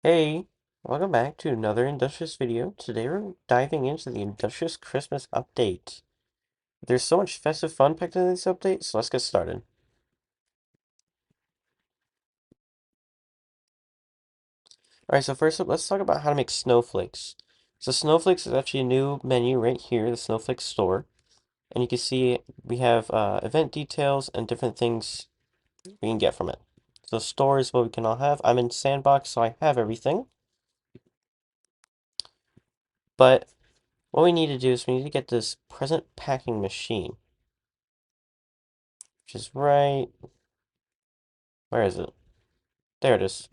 Hey, welcome back to another Industrialist video. Today we're diving into the Industrialist Christmas update. There's so much festive fun packed into this update, so let's get started. Alright, so first up, let's talk about how to make snowflakes. So snowflakes is actually a new menu right here, the Snowflake store. And you can see we have event details and different things we can get from it. So store is what we can all have. I'm in Sandbox, so I have everything. But what we need to do is we need to get this present packing machine, which is right. Where is it? There it is.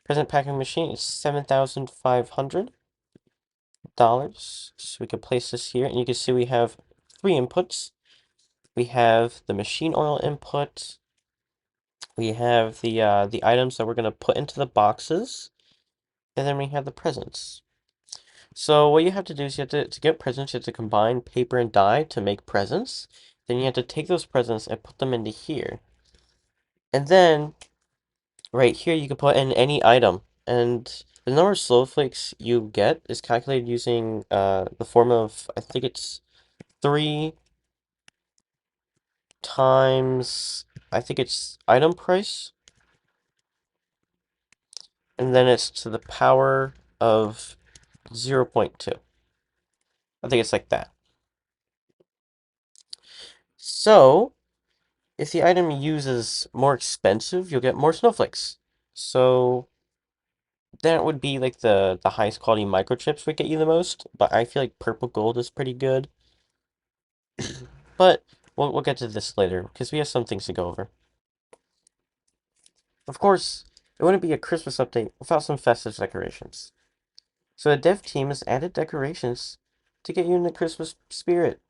Present packing machine is $7,500. So we can place this here, and you can see we have three inputs. We have the machine oil input. We have the items that we're gonna put into the boxes, and then we have the presents. So what you have to do is you have to get presents, you have to combine paper and dye to make presents. Then you have to take those presents and put them into here. And then right here, you can put in any item, and the number of snowflakes you get is calculated using the formula of, I think it's 3 times, I think it's item price, and then it's to the power of 0.2. I think it's like that. So, if the item you use is more expensive, you'll get more snowflakes. So, that would be like the highest quality microchips would get you the most, but I feel like purple gold is pretty good. But we'll get to this later because we have some things to go over. Of course, it wouldn't be a Christmas update without some festive decorations. So the dev team has added decorations to get you in the Christmas spirit.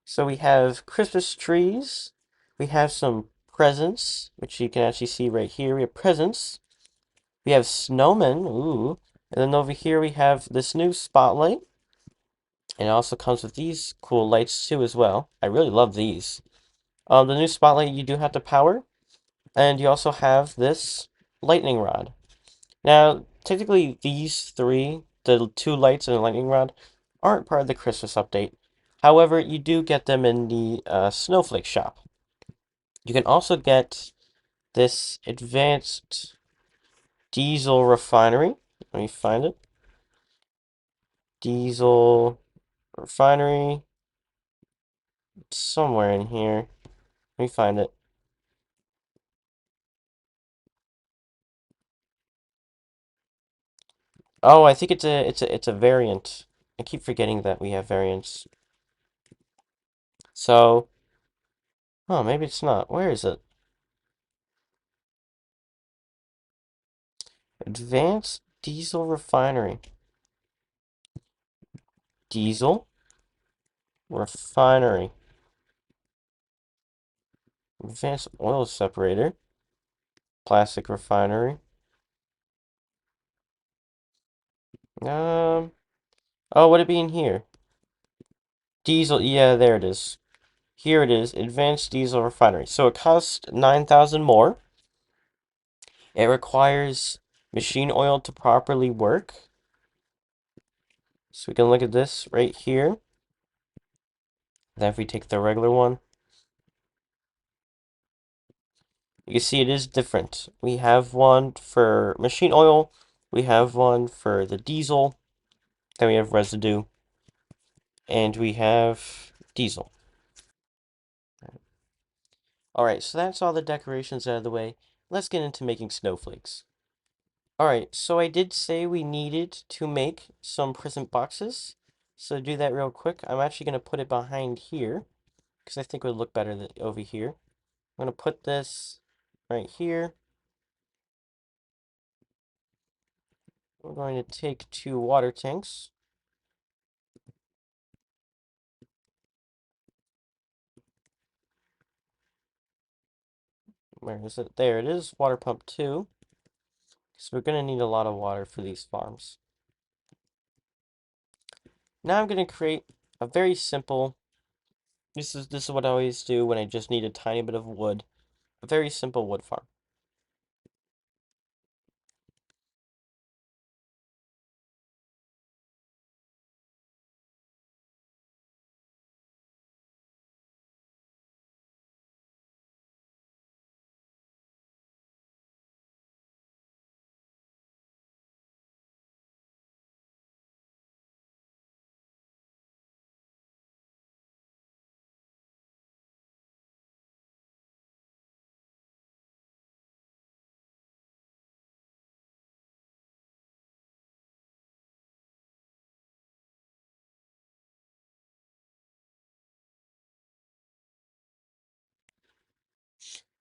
So we have Christmas trees, we have some presents, which you can actually see right here. We have presents, we have snowmen, ooh, and then over here we have this new spotlight, and it also comes with these cool lights too as well. I really love these. The new spotlight you do have to power, and you also have this lightning rod. Now, technically, these three, the two lights and the lightning rod, aren't part of the Christmas update. However, you do get them in the Snowflake shop. You can also get this advanced diesel refinery. Let me find it. Diesel refinery. Somewhere in here. Let me find it. Oh, I think it's a variant. I keep forgetting that we have variants. So, oh, maybe it's not. Where is it? Advanced diesel refinery. Diesel refinery. Advanced oil separator. Plastic refinery. Um, oh, would it be in here? Diesel, yeah, there it is. Here it is, advanced diesel refinery. So it costs 9,000 more. It requires machine oil to properly work. So we can look at this right here. Then if we take the regular one, you can see it is different. We have one for machine oil, we have one for the diesel, then we have residue, and we have diesel. Alright, so that's all the decorations out of the way. Let's get into making snowflakes. Alright, so I did say we needed to make some present boxes. So to do that real quick, I'm actually going to put it behind here, because I think it would look better over here. I'm going to put this right here. We're going to take two water tanks. Where is it? There it is, water pump 2. So we're going to need a lot of water for these farms. Now I'm going to create a very simple, this is what I always do when I just need a tiny bit of wood. A very simple wood farm.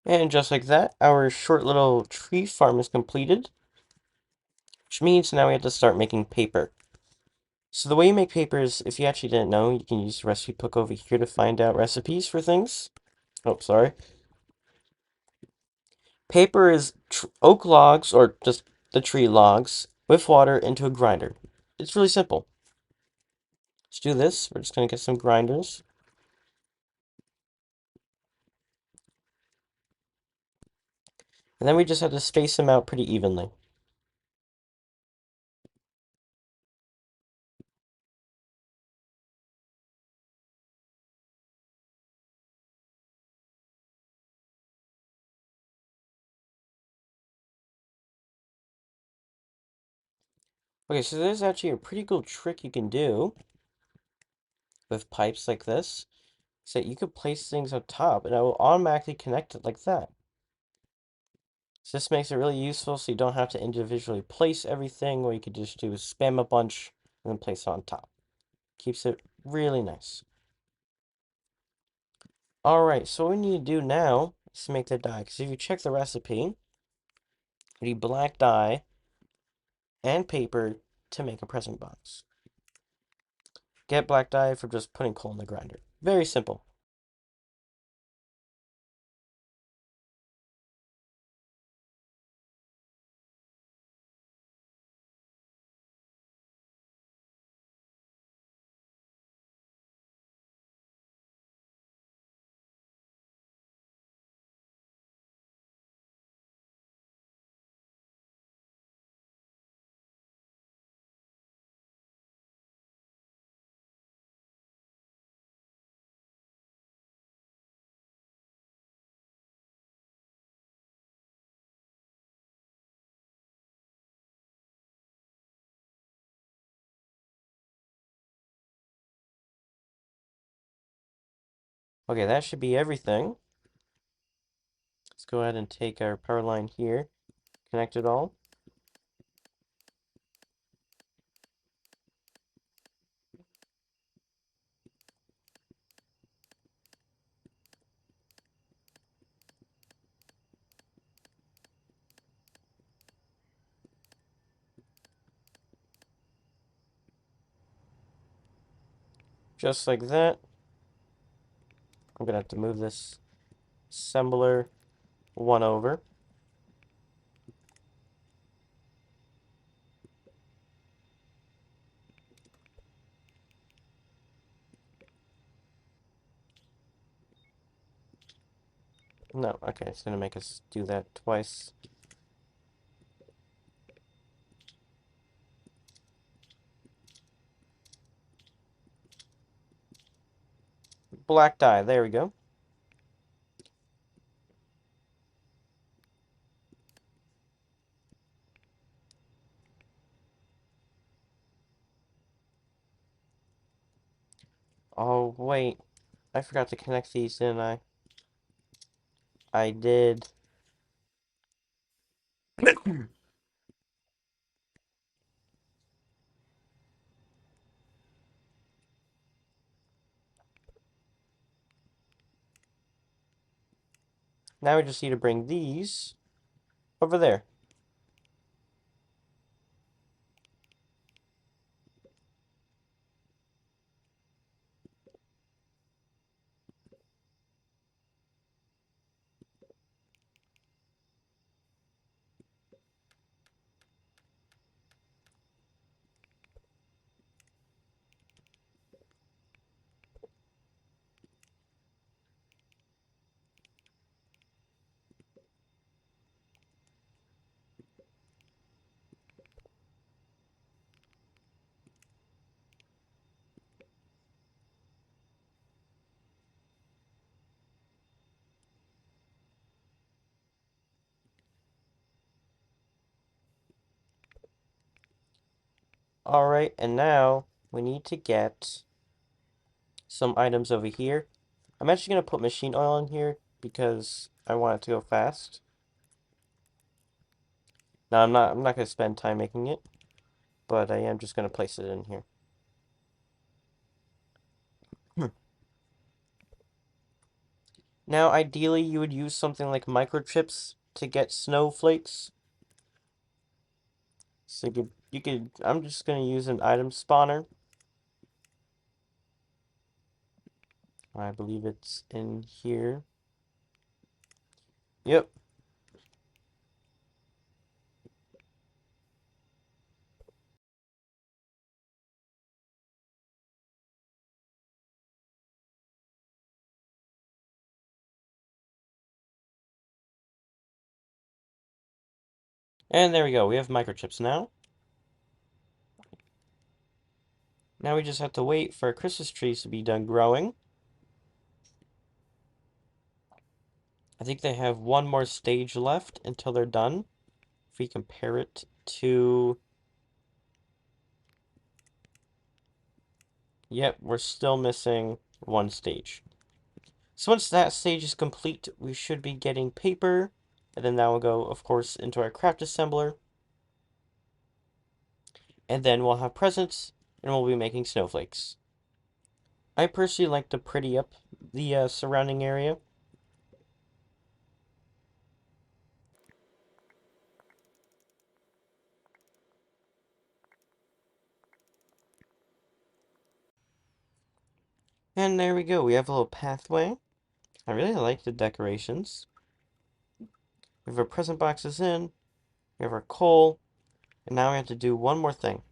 And just like that, our short little tree farm is completed, which means now we have to start making paper. So the way you make paper is, if you actually didn't know, you can use the recipe book over here to find out recipes for things. Oh, sorry. Paper is oak logs, or just the tree logs, with water into a grinder. It's really simple. Let's do this. We're just going to get some grinders. And then we just have to space them out pretty evenly. Okay, so there's actually a pretty cool trick you can do with pipes like this. So you could place things on top and it will automatically connect it like that. So this makes it really useful so you don't have to individually place everything, or you could just do spam a bunch and then place it on top. Keeps it really nice. Alright, so what we need to do now is to make the die. Because if you check the recipe, you need black dye and paper to make a present box. Get black dye for just putting coal in the grinder. Very simple. Okay, that should be everything. Let's go ahead and take our power line here, connect it all. Just like that. I'm gonna have to move this assembler one over. No, okay, it's gonna make us do that twice. Black dye, there we go. Oh, wait. I forgot to connect these, didn't I? I did. Now we just need to bring these over there. Alright, and now we need to get some items over here. I'm actually going to put machine oil in here because I want it to go fast. Now I'm not going to spend time making it, but I am just going to place it in here. Now, ideally, you would use something like microchips to get snowflakes. So I'm just gonna use an item spawner. I believe it's in here. Yep. And there we go. We have microchips now. Now we just have to wait for our Christmas trees to be done growing. I think they have one more stage left until they're done. If we compare it to... Yep, we're still missing one stage. So once that stage is complete, we should be getting paper. And then that will go, of course, into our craft assembler. And then we'll have presents, and we'll be making snowflakes. I personally like to pretty up the surrounding area. And there we go. We have a little pathway. I really like the decorations. We have our present boxes in. We have our coal. And now we have to do one more thing.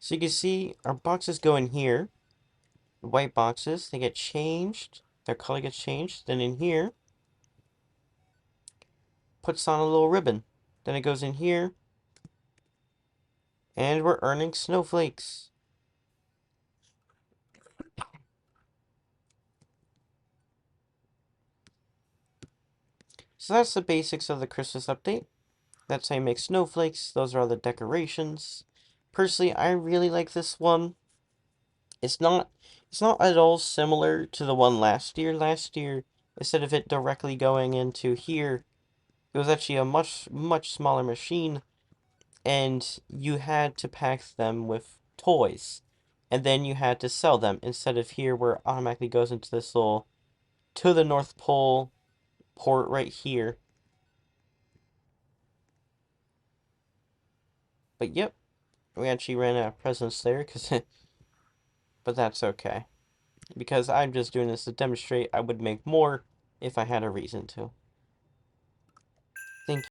So you can see our boxes go in here. The white boxes, they get changed. Their color gets changed. Then in here, puts on a little ribbon. Then it goes in here. And we're earning snowflakes. So that's the basics of the Christmas update. That's how you make snowflakes. Those are all the decorations. Personally, I really like this one. It's not it's not at all similar to the one last year. Last year, instead of it directly going into here, it was actually a much smaller machine, and you had to pack them with toys. And then you had to sell them instead of here where it automatically goes into this little to the North Pole port right here. But yep, we actually ran out of presents there, but that's okay. Because I'm just doing this to demonstrate I would make more if I had a reason to. Thank